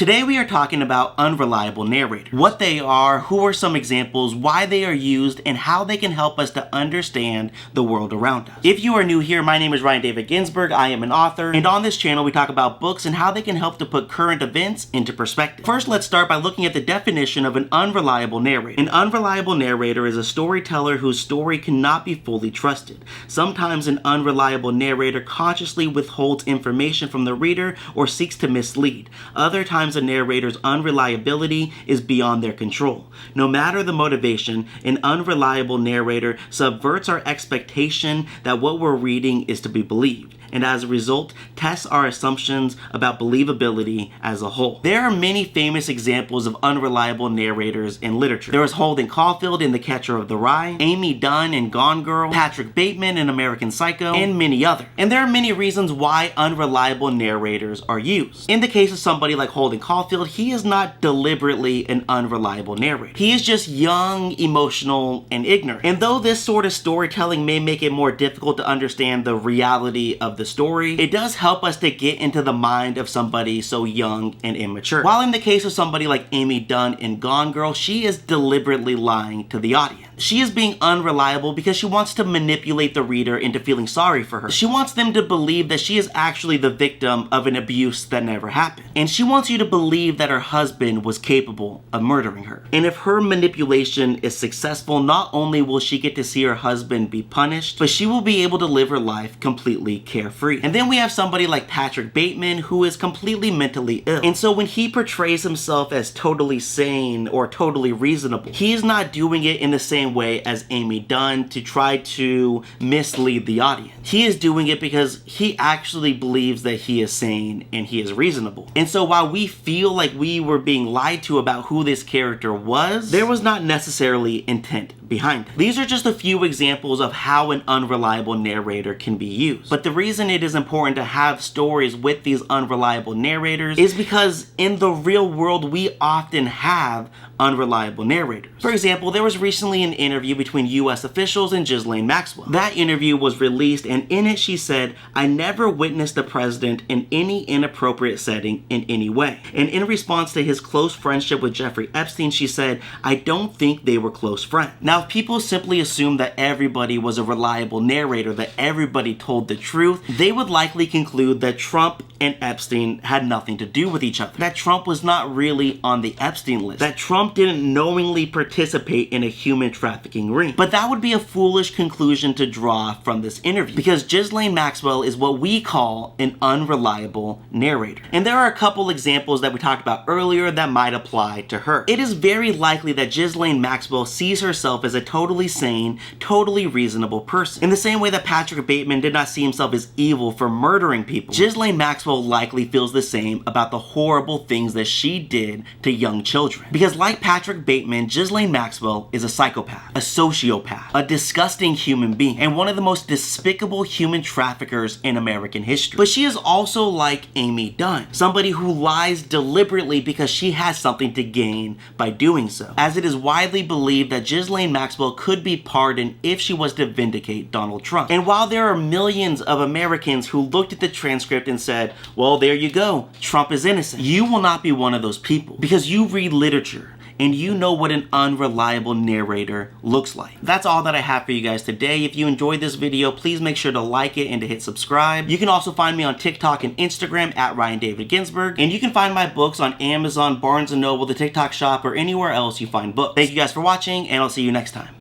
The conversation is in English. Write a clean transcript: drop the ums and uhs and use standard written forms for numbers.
Today we are talking about unreliable narrators, what they are, who are some examples, why they are used, and how they can help us to understand the world around us. If you are new here, my name is Ryan David Ginsberg. I am an author, and on this channel we talk about books and how they can help to put current events into perspective. First, let's start by looking at the definition of an unreliable narrator. An unreliable narrator is a storyteller whose story cannot be fully trusted. Sometimes an unreliable narrator consciously withholds information from the reader or seeks to mislead. Other times a narrator's unreliability is beyond their control. No matter the motivation, an unreliable narrator subverts our expectation that what we're reading is to be believed, and as a result, tests our assumptions about believability as a whole. There are many famous examples of unreliable narrators in literature. There is Holden Caulfield in The Catcher of the Rye, Amy Dunn in Gone Girl, Patrick Bateman in American Psycho, and many others. And there are many reasons why unreliable narrators are used. In the case of somebody like Holden Caulfield, he is not deliberately an unreliable narrator. He is just young, emotional, and ignorant. And though this sort of storytelling may make it more difficult to understand the reality of the story, it does help us to get into the mind of somebody so young and immature. While in the case of somebody like Amy Dunn in Gone Girl, she is deliberately lying to the audience. She is being unreliable because she wants to manipulate the reader into feeling sorry for her. She wants them to believe that she is actually the victim of an abuse that never happened. And she wants you to believe that her husband was capable of murdering her. And if her manipulation is successful, not only will she get to see her husband be punished, but she will be able to live her life completely carefree. And then we have somebody like Patrick Bateman who is completely mentally ill. And so when he portrays himself as totally sane or totally reasonable, he is not doing it in the same way as Amy Dunn to try to mislead the audience. He is doing it because he actually believes that he is sane and he is reasonable. And so while we feel like we were being lied to about who this character was, there was not necessarily intent behind it. These are just a few examples of how an unreliable narrator can be used. But the reason it is important to have stories with these unreliable narrators is because in the real world we often have unreliable narrators. For example, there was recently an interview between US officials and Ghislaine Maxwell. That interview was released, and in it she said, "I never witnessed the president in any inappropriate setting in any way." And in response to his close friendship with Jeffrey Epstein, she said, "I don't think they were close friends." Now, if people simply assume that everybody was a reliable narrator, that everybody told the truth, they would likely conclude that Trump and Epstein had nothing to do with each other, that Trump was not really on the Epstein list, that Trump didn't knowingly participate in a human trafficking ring. But that would be a foolish conclusion to draw from this interview, because Ghislaine Maxwell is what we call an unreliable narrator. And there are a couple examples that we talked about earlier that might apply to her. It is very likely that Ghislaine Maxwell sees herself as a totally sane, totally reasonable person. In the same way that Patrick Bateman did not see himself as evil for murdering people, Ghislaine Maxwell likely feels the same about the horrible things that she did to young children. Because like Patrick Bateman, Ghislaine Maxwell is a psychopath, a sociopath, a disgusting human being, and one of the most despicable human traffickers in American history. But she is also like Amy Dunn, somebody who lies deliberately because she has something to gain by doing so, as it is widely believed that Ghislaine Maxwell could be pardoned if she was to vindicate Donald Trump. And while there are millions of Americans who looked at the transcript and said, well, there you go, Trump is innocent, you will not be one of those people, because you read literature and you know what an unreliable narrator looks like. That's all that I have for you guys today. If you enjoyed this video, please make sure to like it and to hit subscribe. You can also find me on TikTok and Instagram at Ryan David Ginsberg, and you can find my books on Amazon, Barnes & Noble, the TikTok Shop, or anywhere else you find books. Thank you guys for watching, and I'll see you next time.